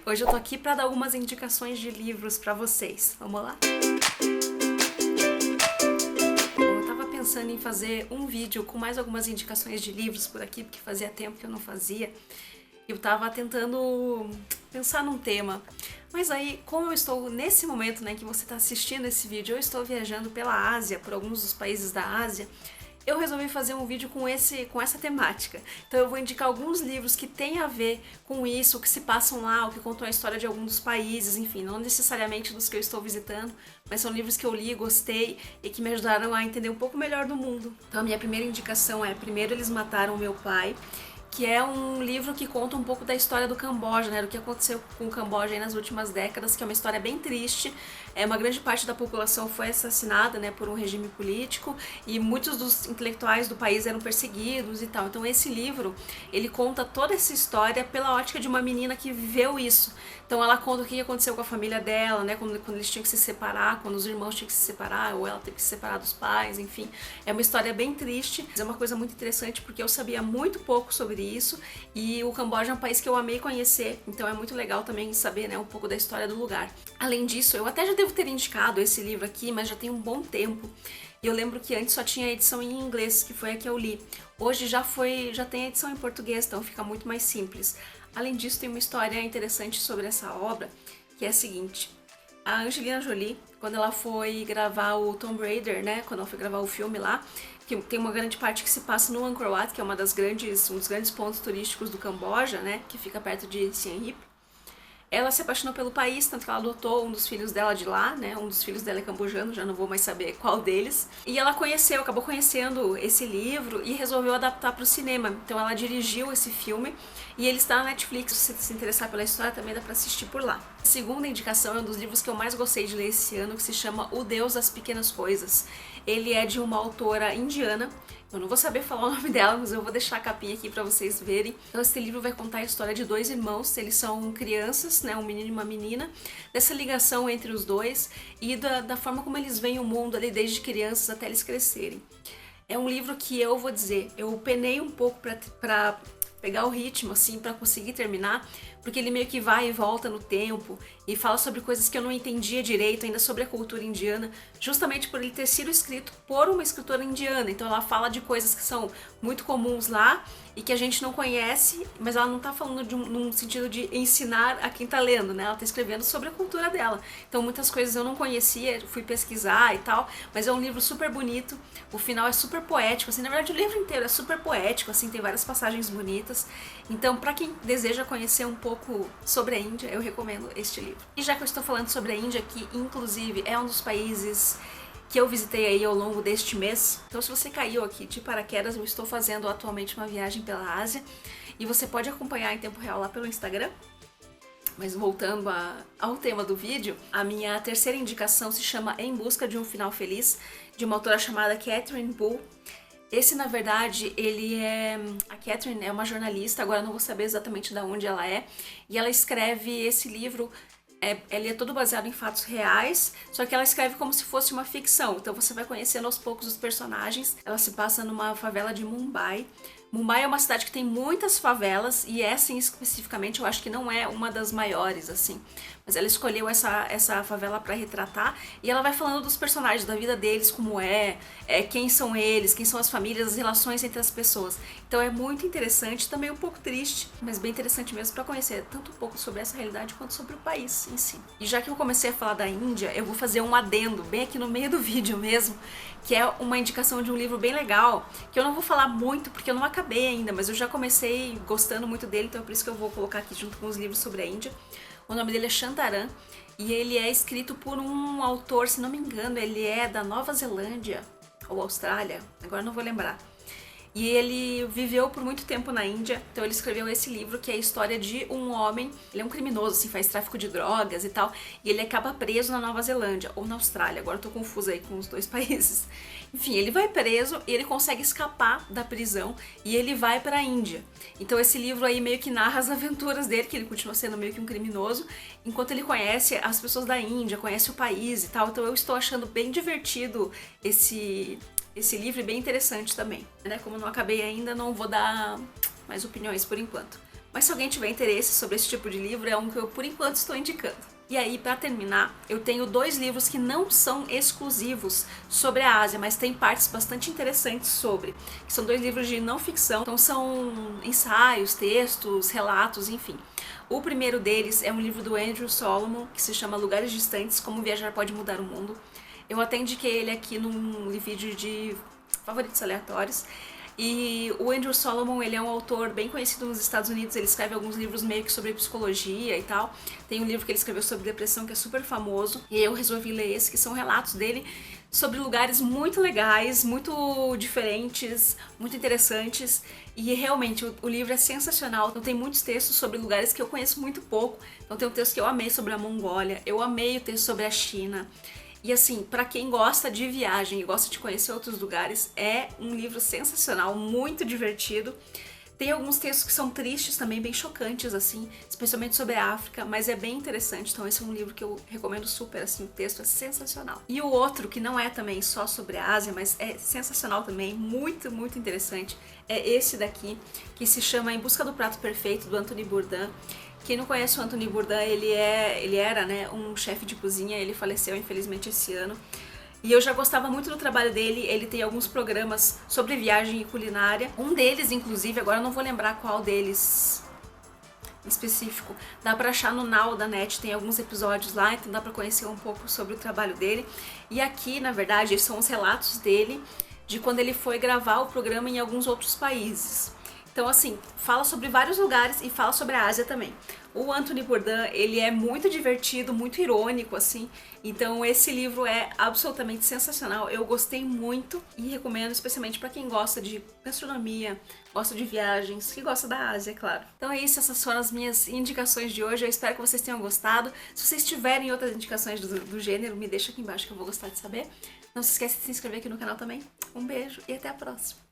Hoje eu tô aqui pra dar algumas indicações de livros pra vocês. Vamos lá? Eu tava pensando em fazer um vídeo com mais algumas indicações de livros por aqui, porque fazia tempo que eu não fazia. Eu tava tentando pensar num tema. Mas aí, como eu estou nesse momento, né, que você tá assistindo esse vídeo, eu estou viajando pela Ásia, por alguns dos países da Ásia, eu resolvi fazer um vídeo com essa temática. Então eu vou indicar alguns livros que têm a ver com isso, o que se passam lá, o que contam a história de algum dos países, enfim, não necessariamente dos que eu estou visitando, mas são livros que eu li, gostei e que me ajudaram a entender um pouco melhor do mundo. Então a minha primeira indicação é Primeiro Eles Mataram Meu Pai, que é um livro que conta um pouco da história do Camboja, né, do que aconteceu com o Camboja aí nas últimas décadas, que é uma história bem triste. Uma grande parte da população foi assassinada, né, por um regime político e muitos dos intelectuais do país eram perseguidos e tal. Então esse livro, ele conta toda essa história pela ótica de uma menina que viveu isso. Então ela conta o que aconteceu com a família dela, né, quando eles tinham que se separar, quando os irmãos tinham que se separar, ou ela teve que se separar dos pais, enfim. É uma história bem triste, é uma coisa muito interessante porque eu sabia muito pouco sobre isso e o Camboja é um país que eu amei conhecer, então é muito legal também saber, né, um pouco da história do lugar. Além disso, eu até já devo ter indicado esse livro aqui, mas já tem um bom tempo. E eu lembro que antes só tinha a edição em inglês, que foi a que eu li. Hoje já tem a edição em português, então fica muito mais simples. Além disso, tem uma história interessante sobre essa obra, que é a seguinte. A Angelina Jolie, quando ela foi gravar o Tomb Raider, né, quando ela foi gravar o filme lá, que tem uma grande parte que se passa no Angkor Wat, que é um dos grandes pontos turísticos do Camboja, né, que fica perto de Siem Reap. Ela se apaixonou pelo país, tanto que ela adotou um dos filhos dela de lá, né? Um dos filhos dela é cambojano, já não vou mais saber qual deles. E ela acabou conhecendo esse livro e resolveu adaptar para o cinema. Então ela dirigiu esse filme e ele está na Netflix. Se você se interessar pela história, também dá para assistir por lá. A segunda indicação é um dos livros que eu mais gostei de ler esse ano, que se chama O Deus das Pequenas Coisas. Ele é de uma autora indiana. Eu não vou saber falar o nome dela, mas eu vou deixar a capinha aqui pra vocês verem. Então esse livro vai contar a história de dois irmãos, eles são crianças, né, um menino e uma menina, dessa ligação entre os dois e da forma como eles veem o mundo ali desde crianças até eles crescerem. É um livro que eu vou dizer, eu penei um pouco pra pegar o ritmo, assim, pra conseguir terminar, porque ele meio que vai e volta no tempo e fala sobre coisas que eu não entendia direito, ainda sobre a cultura indiana, justamente por ele ter sido escrito por uma escritora indiana. Então ela fala de coisas que são muito comuns lá e que a gente não conhece, mas ela não tá falando num sentido de ensinar a quem tá lendo, né? Ela tá escrevendo sobre a cultura dela. Então muitas coisas eu não conhecia, fui pesquisar e tal, mas é um livro super bonito, o final é super poético, assim, na verdade o livro inteiro é super poético, assim, tem várias passagens bonitas. Então, pra quem deseja conhecer um pouco sobre a Índia, eu recomendo este livro. E já que eu estou falando sobre a Índia, que inclusive é um dos países que eu visitei aí ao longo deste mês, então se você caiu aqui de paraquedas, eu estou fazendo atualmente uma viagem pela Ásia e você pode acompanhar em tempo real lá pelo Instagram. Mas voltando ao tema do vídeo, a minha terceira indicação se chama Em Busca de um Final Feliz, de uma autora chamada Catherine Bull. Esse, na verdade, a Catherine é uma jornalista, agora não vou saber exatamente de onde ela é, e ela escreve esse livro, ele é todo baseado em fatos reais, só que ela escreve como se fosse uma ficção, então você vai conhecendo aos poucos os personagens. Ela se passa numa favela de Mumbai. Mumbai é uma cidade que tem muitas favelas e essa especificamente eu acho que não é uma das maiores, assim. Mas ela escolheu essa favela para retratar e ela vai falando dos personagens, da vida deles, como quem são eles, quem são as famílias, as relações entre as pessoas. Então é muito interessante, também um pouco triste, mas bem interessante mesmo para conhecer tanto um pouco sobre essa realidade quanto sobre o país em si. E já que eu comecei a falar da Índia, eu vou fazer um adendo bem aqui no meio do vídeo mesmo, que é uma indicação de um livro bem legal, que eu não vou falar muito porque eu não acabei ainda, mas eu já comecei gostando muito dele, então é por isso que eu vou colocar aqui junto com os livros sobre a Índia. O nome dele é Shantaram e ele é escrito por um autor, se não me engano, ele é da Nova Zelândia ou Austrália, agora não vou lembrar. E ele viveu por muito tempo na Índia, então ele escreveu esse livro que é a história de um homem, ele é um criminoso, assim, faz tráfico de drogas e tal, e ele acaba preso na Nova Zelândia, ou na Austrália, agora eu tô confusa aí com os dois países. Enfim, ele vai preso e ele consegue escapar da prisão e ele vai pra Índia. Então esse livro aí meio que narra as aventuras dele, que ele continua sendo meio que um criminoso, enquanto ele conhece as pessoas da Índia, conhece o país e tal, então eu estou achando bem divertido esse livro é bem interessante também, né? Como eu não acabei ainda, não vou dar mais opiniões por enquanto. Mas se alguém tiver interesse sobre esse tipo de livro, é um que eu por enquanto estou indicando. E aí, para terminar, eu tenho 2 livros que não são exclusivos sobre a Ásia, mas tem partes bastante interessantes sobre. Que são 2 livros de não ficção, então são ensaios, textos, relatos, enfim. O primeiro deles é um livro do Andrew Solomon, que se chama Lugares Distantes, Como Viajar Pode Mudar o Mundo. Eu até indiquei ele aqui num vídeo de favoritos aleatórios. E o Andrew Solomon, ele é um autor bem conhecido nos Estados Unidos, ele escreve alguns livros meio que sobre psicologia e tal. Tem um livro que ele escreveu sobre depressão que é super famoso, e eu resolvi ler esse, que são relatos dele sobre lugares muito legais, muito diferentes, muito interessantes. E realmente o livro é sensacional, então tem muitos textos sobre lugares que eu conheço muito pouco. Então tem um texto que eu amei sobre a Mongólia, eu amei o texto sobre a China. E assim, pra quem gosta de viagem e gosta de conhecer outros lugares, é um livro sensacional, muito divertido. Tem alguns textos que são tristes também, bem chocantes, assim, especialmente sobre a África, mas é bem interessante. Então esse é um livro que eu recomendo super, assim, o texto é sensacional. E o outro, que não é também só sobre a Ásia, mas é sensacional também, muito, muito interessante, é esse daqui, que se chama Em Busca do Prato Perfeito, do Anthony Bourdain. Quem não conhece o Anthony Bourdain, ele era, né, um chefe de cozinha, ele faleceu infelizmente esse ano. E eu já gostava muito do trabalho dele, ele tem alguns programas sobre viagem e culinária. Um deles, inclusive, agora eu não vou lembrar qual deles em específico, dá pra achar no Now da Net, tem alguns episódios lá, então dá pra conhecer um pouco sobre o trabalho dele. E aqui, na verdade, são os relatos dele de quando ele foi gravar o programa em alguns outros países. Então, assim, fala sobre vários lugares e fala sobre a Ásia também. O Anthony Bourdain, ele é muito divertido, muito irônico, assim. Então, esse livro é absolutamente sensacional. Eu gostei muito e recomendo especialmente para quem gosta de gastronomia, gosta de viagens, que gosta da Ásia, é claro. Então é isso, essas foram as minhas indicações de hoje. Eu espero que vocês tenham gostado. Se vocês tiverem outras indicações do gênero, me deixa aqui embaixo que eu vou gostar de saber. Não se esqueça de se inscrever aqui no canal também. Um beijo e até a próxima!